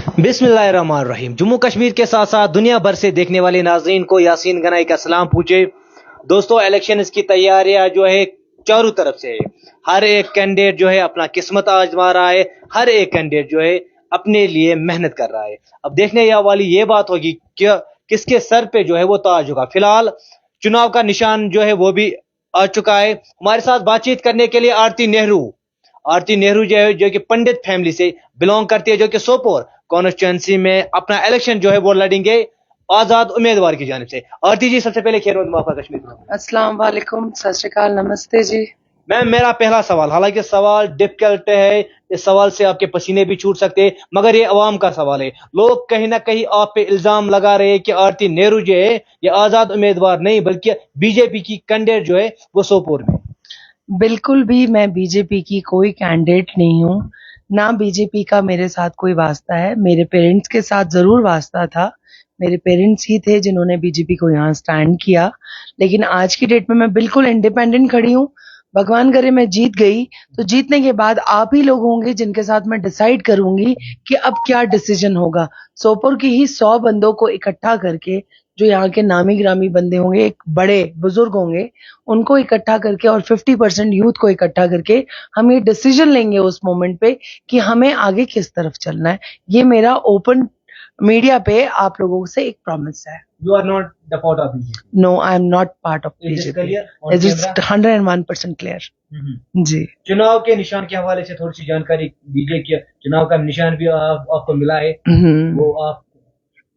बिस्मिल्लाहिर्रहमानिर्रहीम। जम्मू कश्मीर के साथ साथ दुनिया भर से देखने वाले नाजरीन को यासीन गनाई का सलाम पूछे। दोस्तों, इलेक्शन की तैयारियां जो है चारों तरफ से है। हर एक कैंडिडेट जो है अपना किस्मत आजमा रहा है। हर एक कैंडिडेट जो है अपने लिए मेहनत कर रहा है। अब देखने वाली ये बात होगी कि किसके सर पे जो है वो ताज होगा। फिलहाल चुनाव का निशान जो है वो भी आ चुका है। हमारे साथ बातचीत करने के लिए आरती नेहरू जो कि पंडित फैमिली से बिलोंग करती है, जो कि सोपोर कॉन्स्टिट्यूंसी में अपना इलेक्शन जो है वो लड़ेंगे आजाद उम्मीदवार की जानिब से। आरती जी, सबसे पहले खैर मकदम कश्मीर में। अस्सलाम वालेकुम, सत श्री अकाल, नमस्ते जी। मैम, मेरा पहला सवाल, हालांकि सवाल डिफिकल्ट है, इस सवाल से आपके पसीने भी छूट सकते हैं, मगर ये अवाम का सवाल है। लोग कहीं ना कहीं आप पे इल्जाम लगा रहे हैं कि आरती नेहरू जो है ये आजाद उम्मीदवार नहीं बल्कि बीजेपी की कैंडिडेट जो है वो सोपोर में। बिल्कुल भी मैं बीजेपी की कोई कैंडिडेट नहीं हूँ, ना बीजेपी का मेरे साथ कोई वास्ता है। मेरे पेरेंट्स के साथ जरूर वास्ता था। मेरे पेरेंट्स ही थे जिन्होंने बीजेपी को यहाँ स्टैंड किया, लेकिन आज की डेट में मैं बिल्कुल इंडिपेंडेंट खड़ी हूँ। भगवान करे मैं जीत गई तो जीतने के बाद आप ही लोग होंगे जिनके साथ मैं डिसाइड करूंगी कि अब क्या डिसीजन होगा। सोपोर की ही 100 बंदों को इकट्ठा करके, जो यहाँ के नामी ग्रामी बंदे होंगे, एक बड़े बुजुर्ग होंगे, उनको इकट्ठा करके और 50% यूथ को इकट्ठा करके हम ये डिसीजन लेंगे उस मोमेंट पे कि हमें आगे किस तरफ चलना है। ये मेरा ओपन मीडिया पे आप लोगों से एक प्रॉमिस है। You are not the part of BJP. No, I am not part of Is this BJP. clear on it is camera? 101% clear. जी। चुनाव के निशान के हवाले से थोड़ी सी जानकारी दीजिए कि चुनाव का निशान भी आपको मिला है, वो आप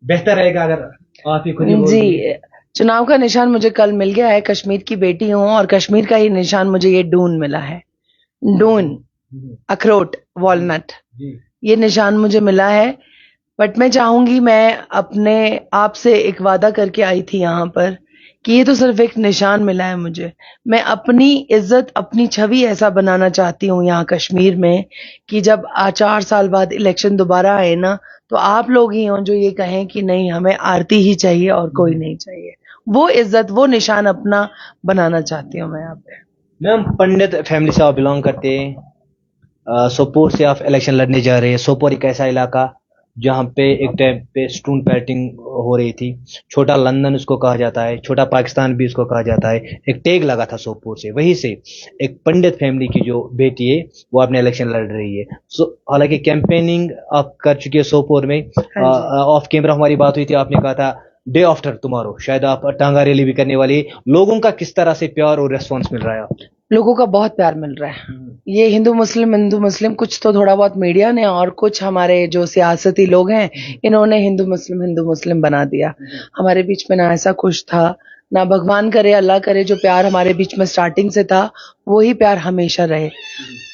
बेहतर रहेगा अगर आप ही खुद ही बोल जी, दीजिए। चुनाव का निशान मुझे कल मिल गया है। कश्मीर की बेटी हूँ और कश्मीर का ही निशान मुझे ये डून मिला है। डून, अखरोट, वॉलनट, जी। ये निशान मुझे मिला है। बट मैं चाहूंगी, मैं अपने आप से एक वादा करके आई थी यहाँ पर कि ये तो सिर्फ एक निशान मिला है मुझे। मैं अपनी इज्जत, अपनी छवि ऐसा बनाना चाहती हूँ यहाँ कश्मीर में कि जब 4 साल बाद इलेक्शन दोबारा आए ना, तो आप लोग ही हों जो ये कहें कि नहीं, हमें आरती ही चाहिए और कोई नहीं चाहिए। वो इज्जत, वो निशान अपना बनाना चाहती हूँ मैं यहाँ पे। मैम, पंडित फैमिली से आप बिलोंग करते हैं, सोपोर से आप इलेक्शन लड़ने जा रहे हैं। सोपोर एक ऐसा इलाका जहाँ पे एक टाइम पे स्टून पैटिंग हो रही थी। छोटा लंदन उसको कहा जाता है, छोटा पाकिस्तान भी उसको कहा जाता है। एक टैग लगा था सोपोर से, वहीं से एक पंडित फैमिली की जो बेटी है वो अपने इलेक्शन लड़ रही है। हालांकि कैंपेनिंग आप कर चुकी है सोपोर में। ऑफ कैमरा हमारी बात हुई थी, आपने कहा था डे आफ्टर टुमारो शायद आप टांगा रैली भी करने वाली है। लोगों का किस तरह से प्यार और रेस्पॉन्स मिल रहा है आपको? लोगों का बहुत प्यार मिल रहा है। ये हिंदू मुस्लिम कुछ तो थोड़ा बहुत मीडिया ने और कुछ हमारे जो सियासती लोग हैं, इन्होंने हिंदू मुस्लिम बना दिया। हमारे बीच में ना ऐसा कुछ था, ना भगवान करे, अल्लाह करे, जो प्यार हमारे बीच में स्टार्टिंग से था वही प्यार हमेशा रहे।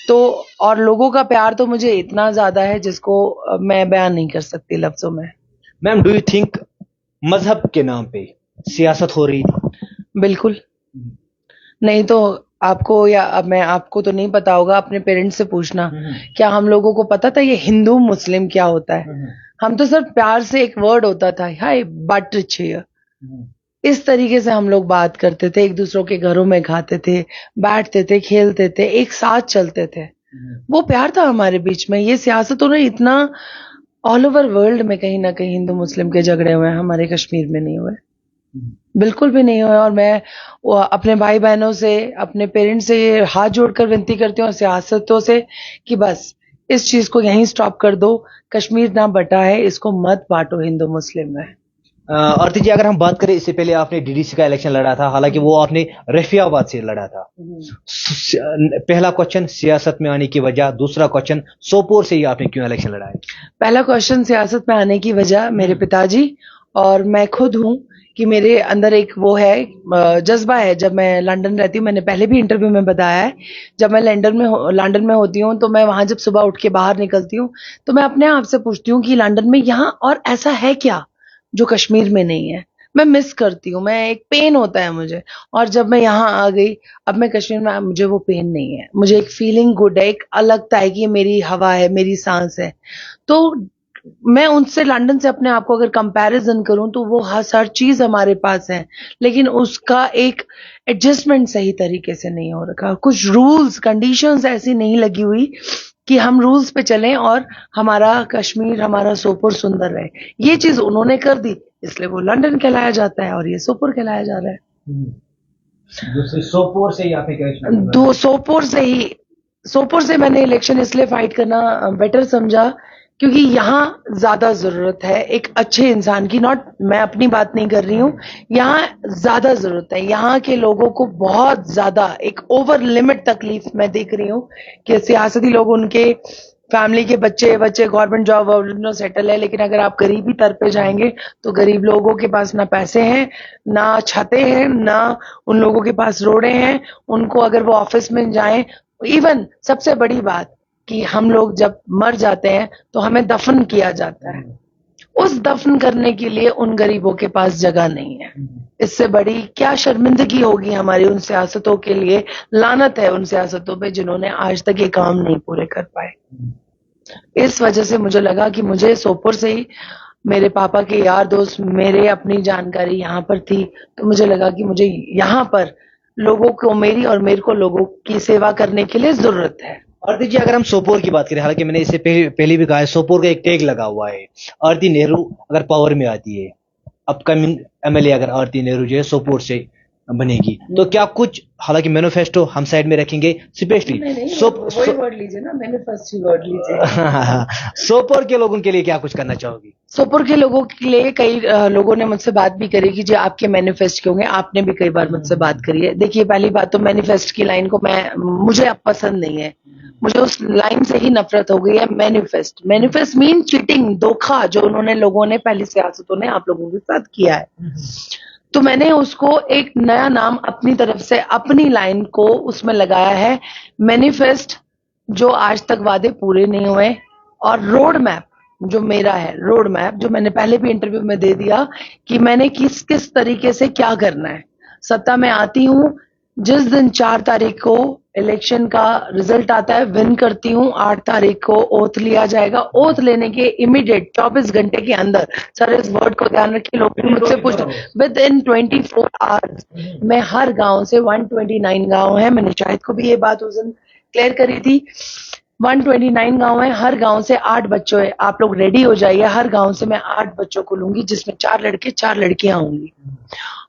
तो और लोगों का प्यार तो मुझे इतना ज्यादा है जिसको मैं बयान नहीं कर सकती लफ्जों में। मैम, डू यू थिंक मजहब के नाम पे सियासत हो रही थी? बिल्कुल नहीं तो आपको, या अब मैं आपको तो नहीं पता होगा, अपने पेरेंट्स से पूछना। क्या हम लोगों को पता था ये हिंदू मुस्लिम क्या होता है? हम तो सिर्फ प्यार से एक वर्ड होता था, हाय बट चाहिए, इस तरीके से हम लोग बात करते थे, एक दूसरों के घरों में खाते थे, बैठते थे, खेलते थे, एक साथ चलते थे। वो प्यार था हमारे बीच में। ये सियासतों ने इतना ऑल ओवर वर्ल्ड में कहीं ना कहीं हिंदू मुस्लिम के झगड़े हुए हैं, हमारे कश्मीर में नहीं हुए, बिल्कुल भी नहीं हुए। और मैं अपने भाई बहनों से, अपने पेरेंट्स से ये हाथ जोड़कर विनती करती हूँ, सियासतों से, कि बस इस चीज को यहीं स्टॉप कर दो। कश्मीर ना बटा है, इसको मत बांटो हिंदू मुस्लिम में। आरती जी, अगर हम बात करें, इससे पहले आपने डीडीसी का इलेक्शन लड़ा था, हालांकि वो आपने रफियाबाद से लड़ा था। पहला क्वेश्चन सियासत में आने की वजह, दूसरा क्वेश्चन सोपोर से ही आपने क्यों इलेक्शन लड़ा है? पहला क्वेश्चन सियासत में आने की वजह मेरे पिताजी और मैं खुद हूँ कि मेरे अंदर एक वो है, जज्बा है। जब मैं लंदन रहती हूँ, मैंने पहले भी इंटरव्यू में बताया है, जब मैं लंदन में होती हूँ तो मैं वहां जब सुबह उठ के बाहर निकलती हूँ तो मैं अपने आप से पूछती हूँ कि लंदन में यहाँ और ऐसा है क्या जो कश्मीर में नहीं है। मैं मिस करती हूँ, मैं एक पेन होता है मुझे। और जब मैं यहाँ आ गई, अब मैं कश्मीर में, मुझे वो पेन नहीं है। मुझे एक फीलिंग गुड है, एक अलग लगता है कि ये मेरी हवा है, मेरी सांस है। तो मैं उनसे, लंदन से अपने आप को अगर कंपैरिजन करूं तो वो हर चीज हमारे पास है, लेकिन उसका एक एडजस्टमेंट सही तरीके से नहीं हो रखा। कुछ रूल्स कंडीशंस ऐसी नहीं लगी हुई कि हम रूल्स पे चलें और हमारा कश्मीर, हमारा सोपोर सुंदर रहे। ये चीज उन्होंने कर दी, इसलिए वो लंदन कहलाया जाता है और ये सोपोर कहलाया जा रहा है। दूसरे सोपोर से या फिर दो सोपोर से मैंने इलेक्शन इसलिए फाइट करना बेटर समझा क्योंकि यहाँ ज्यादा जरूरत है एक अच्छे इंसान की। नॉट, मैं अपनी बात नहीं कर रही हूँ, यहाँ ज्यादा जरूरत है। यहाँ के लोगों को बहुत ज्यादा एक ओवर लिमिट तकलीफ मैं देख रही हूँ कि सियासती लोग, उनके फैमिली के बच्चे गवर्नमेंट जॉब में सेटल है, लेकिन अगर आप गरीबी तर पे जाएंगे तो गरीब लोगों के पास ना पैसे हैं, ना छतें हैं, ना उन लोगों के पास रोडें हैं। उनको अगर वो ऑफिस में जाएं, इवन सबसे बड़ी बात कि हम लोग जब मर जाते हैं तो हमें दफन किया जाता है, उस दफन करने के लिए उन गरीबों के पास जगह नहीं है। इससे बड़ी क्या शर्मिंदगी होगी हमारी उन सियासतों के लिए। लानत है उन सियासतों पे जिन्होंने आज तक ये काम नहीं पूरे कर पाए। इस वजह से मुझे लगा कि मुझे सोपोर से ही, मेरे पापा के यार दोस्त, मेरे अपनी जानकारी यहाँ पर थी, तो मुझे लगा कि मुझे यहाँ पर लोगों को, मेरी और मेरे को लोगों की सेवा करने के लिए जरूरत है। आरती जी, अगर हम सोपोर की बात करें, हालांकि मैंने इससे पहले भी कहा है, सोपोर का एक टैग लगा हुआ है, आरती नेहरू अगर पावर में आती है, अपकमिंग एमएलए अगर आरती नेहरू जो है सोपोर से बनेगी, तो क्या कुछ, हालांकि मैनिफेस्टो हम साइड में रखेंगे, स्पेशली वर्ड लीजिए ना, मैनिफेस्टो वर्ड लीजिए। सोपोर के लोगों के लिए क्या कुछ करना चाहोगी? सोपोर के लोगों के लिए कई लोगों ने मुझसे बात भी करी कि जो आपके मैनिफेस्ट के होंगे, आपने भी कई बार मुझसे बात करी है। देखिए, पहली बात तो मैनिफेस्ट की लाइन को मुझे अब पसंद नहीं है, मुझे उस लाइन से ही नफरत हो गई है। मैनिफेस्ट मीन चीटिंग, धोखा, जो उन्होंने लोगों ने, पहली सियासतों ने आप लोगों के साथ किया है। तो मैंने उसको एक नया नाम अपनी तरफ से, अपनी लाइन को उसमें लगाया है, मैनिफेस्ट, जो आज तक वादे पूरे नहीं हुए, और रोड मैप जो मेरा है, रोड मैप जो मैंने पहले भी इंटरव्यू में दे दिया कि मैंने किस किस तरीके से क्या करना है। सत्ता में आती हूँ, जिस दिन 4 तारीख को इलेक्शन का रिजल्ट आता है, विन करती हूँ, 8 तारीख को ओथ लिया जाएगा। ओथ लेने के इमीडिएट 24 घंटे के अंदर, सर इस वर्ड को ध्यान रखिए, लोग मुझसे पूछते, विद इन 24 आवर्स मैं हर गांव से, 129 गांव है, मैंने शायद को भी ये बात उस दिन क्लियर करी थी, 129 गांव है, हर गांव से 8 बच्चों है, आप लोग रेडी हो जाइए, हर गांव से मैं 8 बच्चों को लूंगी, जिसमें 4 लड़के 4 लड़कियां होंगी।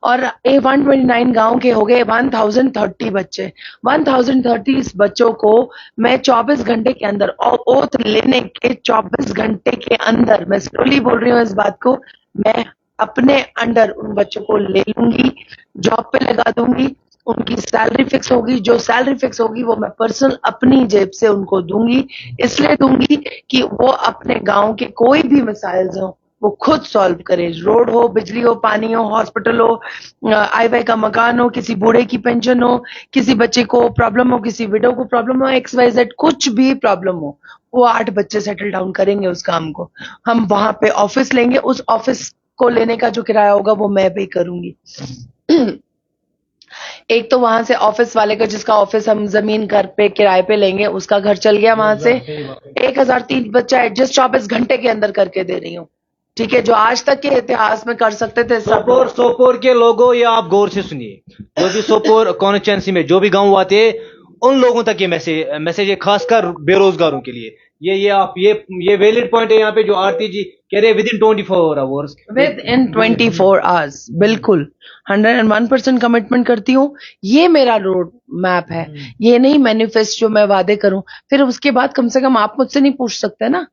और 129 गांव के हो गए 1030 बच्चे, 1030 बच्चों को मैं 24 घंटे के अंदर, और ओथ लेने के 24 घंटे के अंदर, मैं स्लोली बोल रही हूँ इस बात को, मैं अपने अंडर उन बच्चों को ले लूंगी, जॉब पे लगा दूंगी, उनकी सैलरी फिक्स होगी, जो सैलरी फिक्स होगी वो मैं पर्सनल अपनी जेब से उनको दूंगी। इसलिए दूंगी कि वो अपने गांव के कोई भी मसाइल हो वो खुद सॉल्व करे, रोड हो, बिजली हो, पानी हो, हॉस्पिटल हो, आय व्यय का मकान हो, किसी बूढ़े की पेंशन हो, किसी बच्चे को प्रॉब्लम हो, किसी विडो को प्रॉब्लम हो, XYZ कुछ भी प्रॉब्लम हो, वो 8 बच्चे सेटल डाउन करेंगे उस काम को। हम वहां पे ऑफिस लेंगे, उस ऑफिस को लेने का जो किराया होगा वो मैं पे करूंगी। एक तो वहां से ऑफिस वाले का, जिसका ऑफिस हम जमीन घर पे किराए पे लेंगे, उसका घर चल गया वहां से। 1003 बच्चा एडजस्ट 24 घंटे के अंदर करके दे रही हूँ, ठीक है, जो आज तक के इतिहास में कर सकते थे सब। सोपोर के लोगों, ये आप गौर से सुनिए, जो भी सोपोर कॉन्स्टिट्यूंसी में जो भी गांव आते हैं, उन लोगों तक ये मैसेज है, खासकर बेरोजगारों के लिए। ये वैलिड पॉइंट है यहाँ पे, जो आरती जी कह रहे हैं, with in 24 hours, with in 24 hours, बिल्कुल 101% कमिटमेंट करती हूँ। ये मेरा रोड मैप है, ये नहीं मैनिफेस्ट जो मैं वादे करूं। फिर उसके बाद कम से कम आप मुझसे नहीं पूछ सकते ना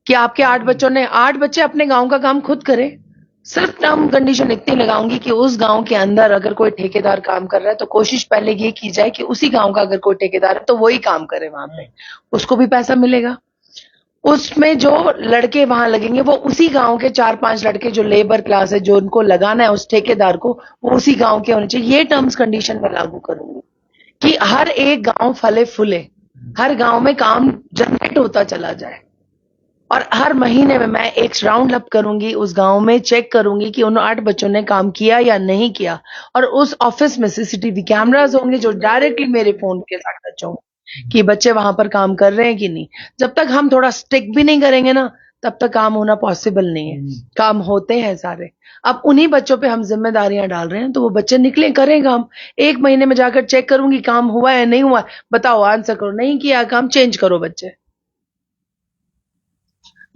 कि आपके 8 बच्चों ने, 8 बच्चे अपने गांव का काम खुद करें। सिर्फ टर्म कंडीशन इतनी लगाऊंगी कि उस गांव के अंदर अगर कोई ठेकेदार काम कर रहा है तो कोशिश पहले ये की जाए कि उसी गांव का अगर कोई ठेकेदार है तो वही काम करे वहां पे, उसको भी पैसा मिलेगा। उसमें जो लड़के वहां लगेंगे वो उसी गांव के 4-5 लड़के जो लेबर क्लास है, जो उनको लगाना है उस ठेकेदार को, वो उसी गांव के होने चाहिए। ये टर्म्स कंडीशन में लागू करूंगी कि हर एक गांव फले फूले, हर गांव में काम जनरेट होता चला जाए, और हर महीने में मैं एक राउंड अप करूंगी उस गांव में, चेक करूंगी कि उन 8 बच्चों ने काम किया या नहीं किया। और उस ऑफिस में CCTV कैमरास होंगे जो डायरेक्टली मेरे फोन के साथ टच होंगे कि बच्चे वहां पर काम कर रहे हैं कि नहीं। जब तक हम थोड़ा स्टिक भी नहीं करेंगे ना, तब तक काम होना पॉसिबल नहीं है। काम होते हैं सारे, अब उन्हीं बच्चों पे हम जिम्मेदारियां डाल रहे हैं, तो वो बच्चे निकले, करें काम। 1 महीने में जाकर चेक करूंगी काम हुआ है नहीं हुआ, बताओ, आंसर करो, नहीं किया काम, चेंज करो बच्चे।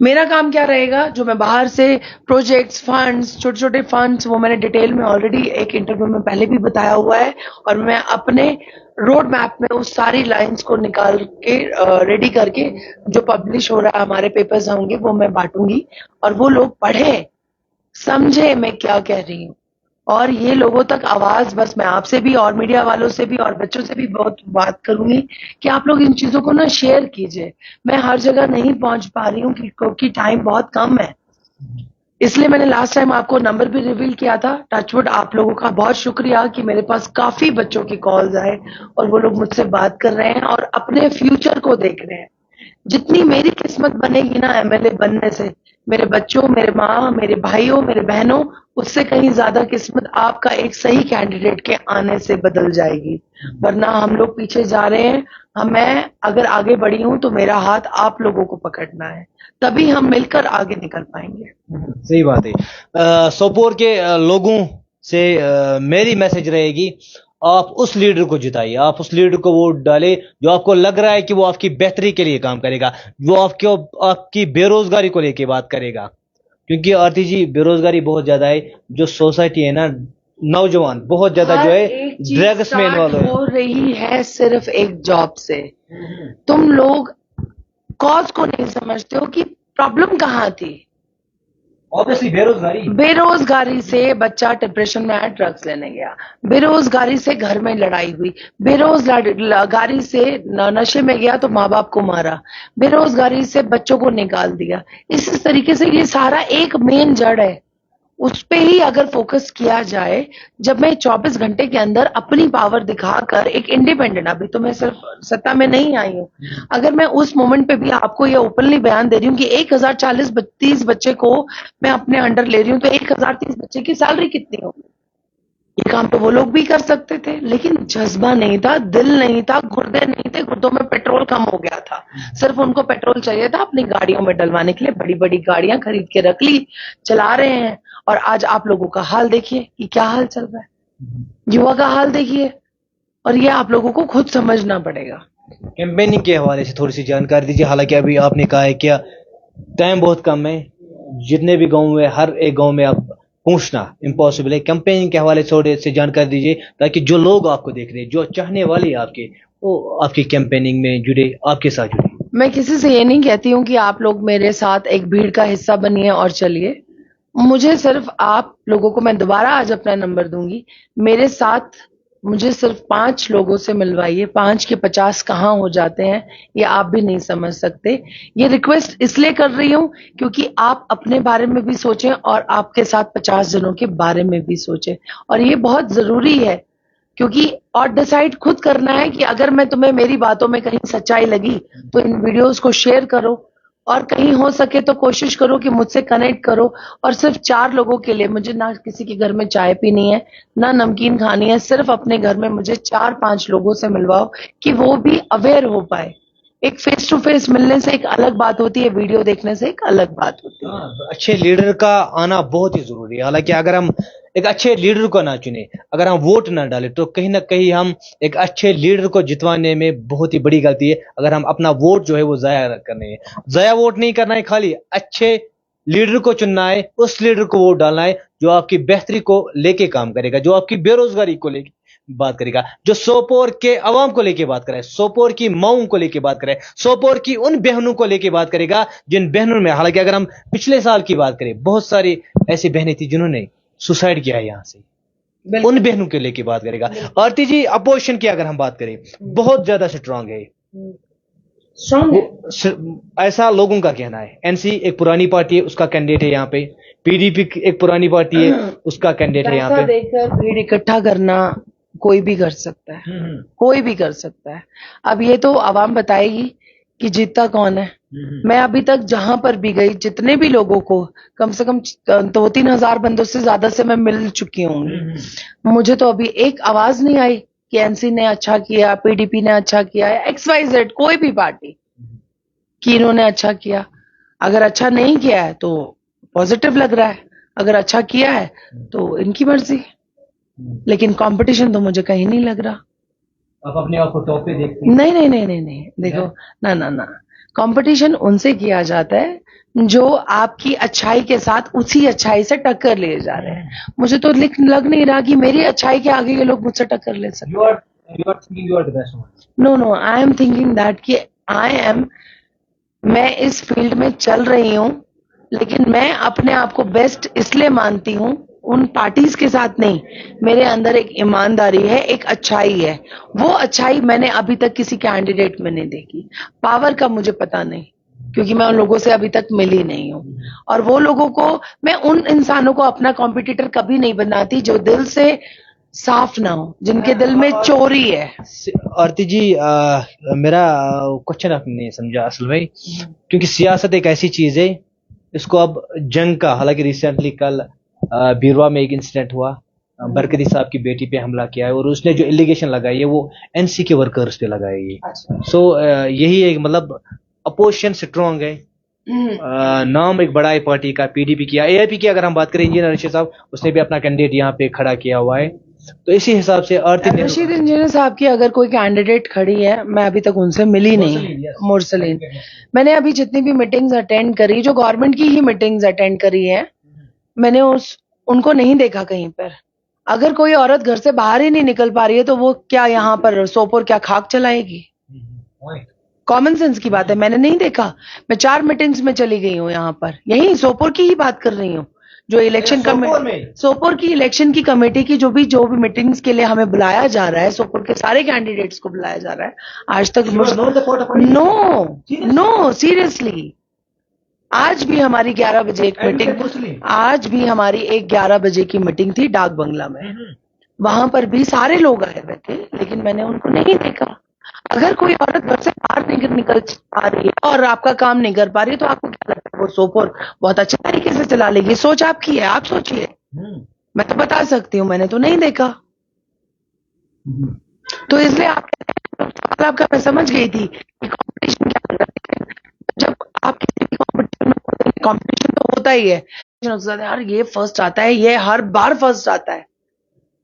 मेरा काम क्या रहेगा, जो मैं बाहर से प्रोजेक्ट्स, फंड्स, छोटे छोटे फंड्स, वो मैंने डिटेल में ऑलरेडी एक इंटरव्यू में पहले भी बताया हुआ है, और मैं अपने रोड मैप में उस सारी लाइंस को निकाल के रेडी करके जो पब्लिश हो रहा है, हमारे पेपर्स होंगे, वो मैं बांटूंगी, और वो लोग पढ़े, समझे मैं क्या कह रही हूँ, और ये लोगों तक आवाज, बस मैं आपसे भी और मीडिया वालों से भी और बच्चों से भी बहुत बात करूंगी कि आप लोग इन चीजों को ना शेयर कीजिए। मैं हर जगह नहीं पहुंच पा रही हूँ क्योंकि टाइम बहुत कम है, इसलिए मैंने लास्ट टाइम आपको नंबर भी रिवील किया था। टचवुड, आप लोगों का बहुत शुक्रिया कि मेरे पास काफी बच्चों की कॉल्स आए और वो लोग मुझसे बात कर रहे हैं और अपने फ्यूचर को देख रहे हैं। जितनी मेरी किस्मत बनेगी ना एमएलए बनने से, मेरे बच्चों, मेरे माँ, मेरे भाइयों, मेरे बहनों, उससे कहीं ज्यादा किस्मत आपका एक सही कैंडिडेट के आने से बदल जाएगी। वरना हम लोग पीछे जा रहे हैं। मैं अगर आगे बढ़ी हूं तो मेरा हाथ आप लोगों को पकड़ना है, तभी हम मिलकर आगे निकल पाएंगे। सही बात है। सोपोर के लोगों से मेरी मैसेज रहेगी, आप उस लीडर को जिताइए, आप उस लीडर को वोट डाले जो आपको लग रहा है कि वो आपकी बेहतरी के लिए काम करेगा, वो आपकी बेरोजगारी को लेके बात करेगा। क्योंकि आरती जी, बेरोजगारी बहुत ज्यादा है, जो सोसाइटी है ना, नौजवान बहुत ज्यादा जो है ड्रग्स में इन्वॉल्व हो रही है सिर्फ एक जॉब से। तुम लोग कॉज को नहीं समझते हो कि प्रॉब्लम कहाँ थी। ऑब्वियसली बेरोजगारी से बच्चा डिप्रेशन में आया, ड्रग्स लेने गया, बेरोजगारी से घर में लड़ाई हुई, बेरोजगारी से नशे में गया तो माँ बाप को मारा, बेरोजगारी से बच्चों को निकाल दिया। इस तरीके से ये सारा एक मेन जड़ है, उस पे ही अगर फोकस किया जाए। जब मैं 24 घंटे के अंदर अपनी पावर दिखाकर एक इंडिपेंडेंट, अभी तो मैं सिर्फ सत्ता में नहीं आई हूँ, अगर मैं उस मोमेंट पे भी आपको ये ओपनली बयान दे रही हूँ कि 1030 बच्चे को मैं अपने अंडर ले रही हूँ, तो 1030 बच्चे की सैलरी कितनी होगी। ये काम तो वो लोग भी कर सकते थे, लेकिन जज्बा नहीं था, दिल नहीं था, गुर्दे नहीं थे, गुर्दों में पेट्रोल कम हो गया था। सिर्फ उनको पेट्रोल चाहिए था अपनी गाड़ियों में डलवाने के लिए, बड़ी बड़ी गाड़ियां खरीद के रख ली, चला रहे हैं। और आज आप लोगों का हाल देखिए कि क्या हाल चल रहा है, युवा का हाल देखिए, और ये आप लोगों को खुद समझना पड़ेगा। कैंपेनिंग के हवाले से थोड़ी सी जानकारी दीजिए। हालांकि अभी आपने कहा है कि टाइम बहुत कम है, जितने भी गांव में, हर एक गांव में आप पहुंचना इम्पॉसिबल है। कैंपेनिंग के हवाले से थोड़े से जानकारी दीजिए, ताकि जो लोग आपको देख रहे हैं, जो चाहने वाले आपके, वो आपकी कैंपेनिंग में जुड़े, आपके साथ जुड़े। मैं किसी से ये नहीं कहती हूँ कि आप लोग मेरे साथ एक भीड़ का हिस्सा बनिए और चलिए। मुझे सिर्फ आप लोगों को, मैं दोबारा आज अपना नंबर दूंगी, मेरे साथ मुझे सिर्फ 5 लोगों से मिलवाइए। 5 के 50 कहाँ हो जाते हैं ये आप भी नहीं समझ सकते। ये रिक्वेस्ट इसलिए कर रही हूँ क्योंकि आप अपने बारे में भी सोचें और आपके साथ 50 जनों के बारे में भी सोचें, और ये बहुत जरूरी है। क्योंकि और डिसाइड खुद करना है कि अगर मैं तुम्हें मेरी बातों में कहीं सच्चाई लगी तो इन वीडियोस को शेयर करो, और कहीं हो सके तो कोशिश करो कि मुझसे कनेक्ट करो। और सिर्फ 4 लोगों के लिए, मुझे ना किसी के घर में चाय पीनी है, ना नमकीन खानी है, सिर्फ अपने घर में मुझे 4-5 लोगों से मिलवाओ कि वो भी अवेयर हो पाए। एक फेस टू फेस मिलने से एक अलग बात होती है, वीडियो देखने से एक अलग बात होती है। अच्छे लीडर का आना बहुत ही जरूरी है। हालांकि अगर हम एक अच्छे लीडर को ना चुने, अगर हम वोट ना डालें, तो कहीं ना कहीं हम एक अच्छे लीडर को जितवाने में बहुत ही बड़ी गलती है। अगर हम अपना वोट जो है वो जाया वोट नहीं करना है, खाली अच्छे लीडर को चुनना है, उस लीडर को वोट डालना है जो आपकी बेहतरी को लेके काम करेगा, जो आपकी बेरोजगारी को लेके बात करेगा, जो सोपोर के अवाम को लेके बात करे, सोपोर की माओं को लेके बात करे, सोपोर की उन बहनों को लेके बात करेगा जिन बहनों में, हालांकि अगर हम पिछले साल की बात करें, बहुत सारी ऐसी बहनें थी जिन्होंने सुसाइड किया है यहाँ से, उन बहनों के लेके बात करेगा। आरती जी, अपोजिशन की अगर हम बात करें, बहुत ज्यादा स्ट्रांग है, ऐसा लोगों का कहना है। एनसी एक पुरानी पार्टी है, उसका कैंडिडेट है यहाँ पे। पीडीपी एक पुरानी पार्टी है, उसका कैंडिडेट है यहाँ पे। देखकर भीड़ इकट्ठा करना कोई भी कर सकता है, कोई भी कर सकता है। अब ये तो आवाम बताएगी कि जीतता कौन है। मैं अभी तक जहां पर भी गई, जितने भी लोगों को, कम से कम 2-3 हजार बंदों से ज्यादा से मैं मिल चुकी हूँ। मुझे तो अभी एक आवाज नहीं आई कि एनसी ने अच्छा किया, पीडीपी ने अच्छा किया, या XYZ कोई भी पार्टी कि इन्होंने अच्छा किया। अगर अच्छा नहीं किया है तो पॉजिटिव लग रहा है, अगर अच्छा किया है तो इनकी मर्जी। लेकिन कंपटीशन तो मुझे कहीं नहीं लग रहा। आप अपने आप को टॉप पे देखते हैं? नहीं, देखो, ना, कंपटीशन उनसे किया जाता है जो आपकी अच्छाई के साथ उसी अच्छाई से टक्कर ले जा रहे हैं। मुझे तो लग नहीं रहा कि मेरी अच्छाई के आगे ये लोग मुझसे टक्कर ले सकते। you are thinking you are the best one. No, I am thinking that कि मैं इस फील्ड में चल रही हूँ, लेकिन मैं अपने आप को बेस्ट इसलिए मानती हूँ, उन पार्टीज के साथ नहीं। मेरे अंदर एक ईमानदारी है, एक अच्छाई है। वो अच्छाई मैंने अभी तक किसी कैंडिडेट में नहीं देखी। पावर का मुझे पता नहीं, क्योंकि मैं उन लोगों से अभी तक मिली नहीं हूँ। और वो लोगों को, मैं उन इंसानों को अपना कॉम्पिटिटर कभी नहीं बनाती जो दिल से साफ ना हो, जिनके दिल में चोरी है। आरती जी, मेरा क्वेश्चन आपने नहीं समझा असल में, क्योंकि सियासत एक ऐसी चीज है, इसको अब जंग का, हालांकि रिसेंटली कल बीरवा में एक इंसिडेंट हुआ, बरकती साहब की बेटी पे हमला किया है, और उसने जो एलिगेशन लगाई है वो एनसी के वर्कर्स पे लगाई है। सो यही एक मतलब अपोजिशन स्ट्रॉन्ग है। नाम एक बड़ा है पार्टी का, पीडीपी किया, एआईपी की अगर हम बात करें, इंजीनियर रशीद साहब, उसने भी अपना कैंडिडेट यहाँ पे खड़ा किया हुआ है। तो इसी हिसाब से रशीद इंजीनियर साहब की अगर कोई कैंडिडेट खड़ी है, मैं अभी तक उनसे मिली नहीं। मुरसलीन, मैंने अभी जितनी भी मीटिंग्स अटेंड करी, जो गवर्नमेंट की ही मीटिंग्स अटेंड करी है, मैंने उनको नहीं देखा कहीं पर। अगर कोई औरत घर से बाहर ही नहीं निकल पा रही है, तो वो क्या यहाँ पर सोपोर क्या खाक चलाएगी? कॉमन सेंस की बात है, मैंने नहीं देखा। मैं 4 मीटिंग्स में चली गई हूँ यहाँ पर, यही सोपोर की ही बात कर रही हूँ। जो इलेक्शन सोपोर की इलेक्शन की कमेटी की जो भी मीटिंग्स के लिए हमें बुलाया जा रहा है, सोपोर के सारे कैंडिडेट्स को बुलाया जा रहा है, आज तक नो सीरियसली। आज भी हमारी 11 बजे एक मीटिंग, आज भी हमारी एक 11 बजे की मीटिंग थी डाक बंगला में। वहां पर भी सारे लोग आए हुए थे, लेकिन मैंने उनको नहीं देखा। अगर कोई औरत घर से बाहर निकल पा रही है और आपका काम नहीं कर पा रही है, तो आपको क्या लगता है वो सोपोर बहुत अच्छे तरीके से चला लेगी? सोच आपकी है, आप सोचिए। मैं तो बता सकती हूँ, मैंने तो नहीं देखा। तो इसलिए आपका मैं समझ गई थी कि कॉम्पिटिशन क्या है। जब आप किसी भी कॉम्पिटिशन में, कॉम्पिटिशन तो होता ही है, यार ये फर्स्ट आता है, ये हर बार फर्स्ट आता है।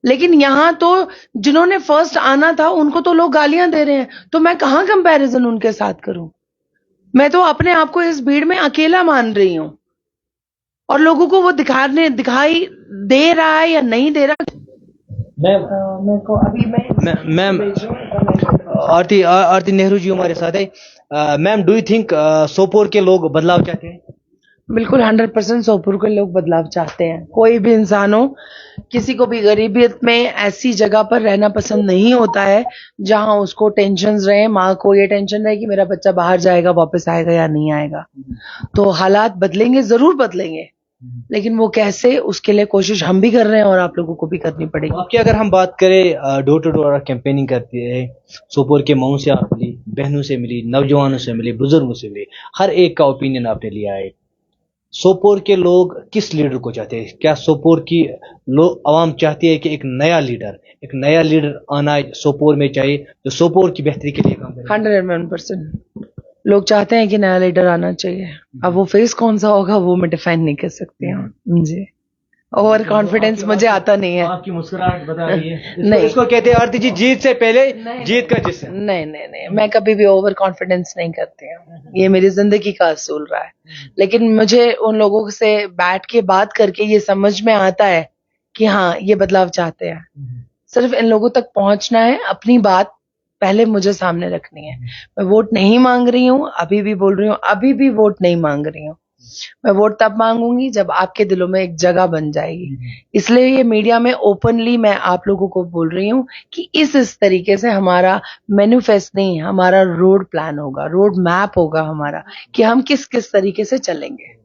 लेकिन यहाँ तो जिन्होंने फर्स्ट आना था उनको तो लोग गालियां दे रहे हैं, तो मैं कहाँ कंपैरिजन उनके साथ करूं? मैं तो अपने आप को इस भीड़ में अकेला मान रही हूं, और लोगों को वो दिखाई दे रहा है या नहीं दे रहा। मैम आरती नेहरू जी हमारे साथ है। Ma'am, do you think Sopore के लोग बदलाव चाहते हैं? बिल्कुल 100% सोपोर के लोग बदलाव चाहते हैं। कोई भी इंसान हो, किसी को भी गरीबियत में ऐसी जगह पर रहना पसंद नहीं होता है जहां उसको टेंशन्स रहे। माँ को ये टेंशन रहे कि मेरा बच्चा बाहर जाएगा, वापस आएगा या नहीं आएगा। तो हालात बदलेंगे, जरूर बदलेंगे, लेकिन वो कैसे, उसके लिए कोशिश हम भी कर रहे हैं और आप लोगों को भी करनी पड़ेगी। आपकी अगर हम बात करें, डोर टू डोर कैंपेनिंग करती है, सोपोर के माओं से आप मिली, बहनों से मिली, नौजवानों से मिली, बुजुर्गों से मिली, हर एक का ओपिनियन आपने लिया है। सोपोर के लोग किस लीडर को चाहते हैं? क्या सोपोर की आवाम चाहती है कि एक नया लीडर आना सोपोर में चाहिए, जो सोपोर की बेहतरी के लिए काम करे? 101% लोग चाहते हैं कि नया लीडर आना चाहिए। अब वो फेस कौन सा होगा वो मैं डिफाइन नहीं कर सकती हूँ जी। ओवर कॉन्फिडेंस मुझे आता नहीं है। आपकी मुस्कुराहट बता रही है। नहीं, इसको कहते हैं आरती जी, जीत से पहले जीत का जिस्म। नहीं, मैं कभी भी ओवर कॉन्फिडेंस नहीं करती हूँ। ये मेरी जिंदगी का असूल रहा है। लेकिन मुझे उन लोगों से बैठ के बात करके ये समझ में आता है कि हाँ, ये बदलाव चाहते हैं। सिर्फ इन लोगों तक पहुंचना है, अपनी बात पहले मुझे सामने रखनी है। मैं वोट नहीं मांग रही हूँ, अभी भी बोल रही हूँ, अभी भी वोट नहीं मांग रही हूँ। मैं वोट तब मांगूंगी जब आपके दिलों में एक जगह बन जाएगी। इसलिए ये मीडिया में ओपनली मैं आप लोगों को बोल रही हूँ कि इस तरीके से हमारा मैनिफेस्ट नहीं, हमारा रोड प्लान होगा, रोड मैप होगा हमारा, कि हम किस किस तरीके से चलेंगे।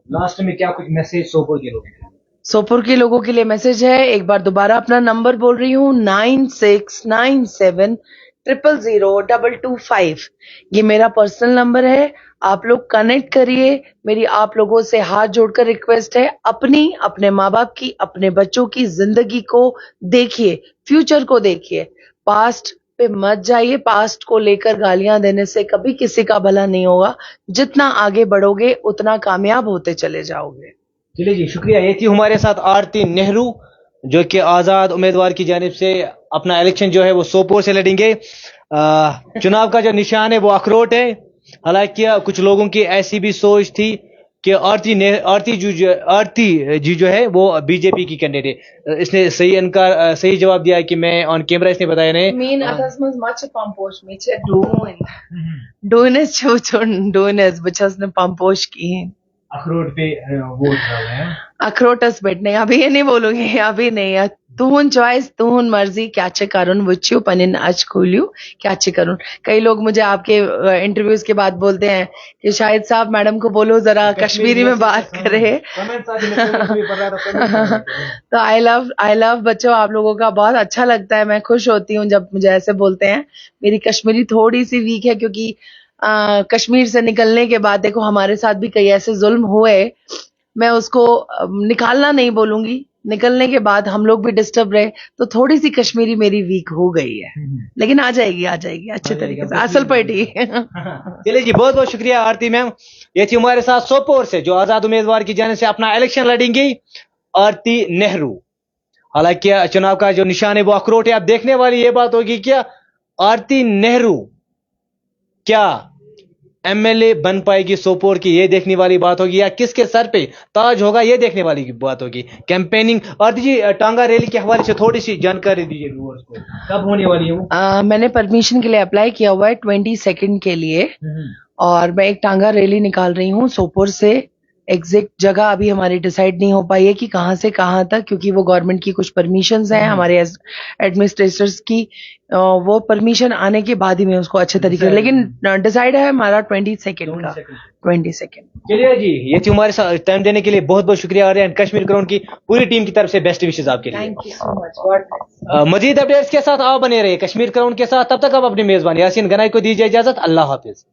लास्ट में क्या कुछ मैसेज सोपोर के लोगों को? सोपोर के लोगों के लिए मैसेज है, एक बार दोबारा अपना नंबर बोल रही हूँ, 9697000225। ये मेरा पर्सनल नंबर है। आप लोग कनेक्ट करिए। मेरी आप लोगों से हाथ जोड़कर रिक्वेस्ट है, अपने माँ बाप की, अपने बच्चों की जिंदगी को देखिए, फ्यूचर को देखिए, पास्ट पे मत जाइए। पास्ट को लेकर गालियां देने से कभी किसी का भला नहीं होगा। जितना आगे बढ़ोगे उतना कामयाब होते चले जाओगे। चलिए जी, शुक्रिया। ये थी हमारे साथ आरती नेहरू, जो कि आजाद उम्मीदवार की जानिब से अपना इलेक्शन जो है वो सोपोर से लड़ेंगे। चुनाव का जो निशान है वो अखरोट है। हालांकि कुछ लोगों की ऐसी भी सोच थी कि आरती जी जो है वो बीजेपी की कैंडिडेट। इसने सही जवाब दिया कि मैं ऑन कैमरा इसने बताया नहीं। Min atas mas macha pamposh meche doen. Doen is chuchun, doen is बचस ने पम्पोश की हैं। अखरोट पे वोट डाला है। अखरोटस बेट नहीं, अभी ये नहीं बोलूंगी, अभी नहीं। तुहन चॉइस, तुहन मर्जी, क्या चे करुन वुच्यू पनिन आज खोलियो, क्या चे करुन। कई लोग मुझे आपके इंटरव्यूज के बाद बोलते हैं कि शाहिद साहब मैडम को बोलो जरा कश्मीरी में बात करे। तो आई लव बच्चों, आप लोगों का बहुत अच्छा लगता है। मैं खुश होती हूँ जब मुझे ऐसे बोलते हैं। मेरी कश्मीरी थोड़ी सी वीक है क्योंकि कश्मीर से निकलने के बाद देखो हमारे साथ भी कई ऐसे जुल्म हुए। मैं उसको निकालना नहीं बोलूंगी, निकलने के बाद हम लोग भी डिस्टर्ब रहे, तो थोड़ी सी कश्मीरी मेरी वीक हो गई है, लेकिन आ जाएगी अच्छे तरीके से, असल पटी। चलिए जी, बहुत बहुत शुक्रिया आरती मैम। ये थी हमारे साथ सोपोर से जो आजाद उम्मीदवार की जाने से अपना इलेक्शन लड़ेंगी आरती नेहरू। हालांकि चुनाव का जो निशान है वो अखरोट है। अब देखने वाली ये बात होगी क्या आरती नेहरू क्या एमएलए बन पाएगी सोपोर की, ये देखने वाली बात होगी, या किसके सर पे ताज होगा ये देखने वाली बात होगी। कैंपेनिंग आरती जी, टांगा रैली के हवाले से थोड़ी सी जानकारी दीजिए व्यूअर्स को, कब होने वाली है वो? मैंने परमिशन के लिए अप्लाई किया हुआ है 22 के लिए, और मैं एक टांगा रैली निकाल रही हूँ सोपोर से। एग्जैक्ट जगह अभी हमारी डिसाइड नहीं हो पाई है कि कहाँ से कहाँ तक, क्योंकि वो गवर्नमेंट की कुछ परमिशंस हैं, हमारे एडमिनिस्ट्रेटर्स की, वो परमिशन आने के बाद ही मैं उसको अच्छे तरीके से, लेकिन डिसाइड है हमारा 22 का 22। चलिए जी, ये थी हमारे साथ टाइम देने के लिए बहुत बहुत शुक्रिया आर्यन। कश्मीर क्राउन की पूरी टीम की तरफ से बेस्ट विशेष आपके लिए। Thank you so much. मजीद अपडेट्स के साथ आप बने रहे कश्मीर क्राउन के साथ। तब तक आप अपनी मेजबान यासीन गनाई को दीजिए इजाजत। अल्लाह हाफिज।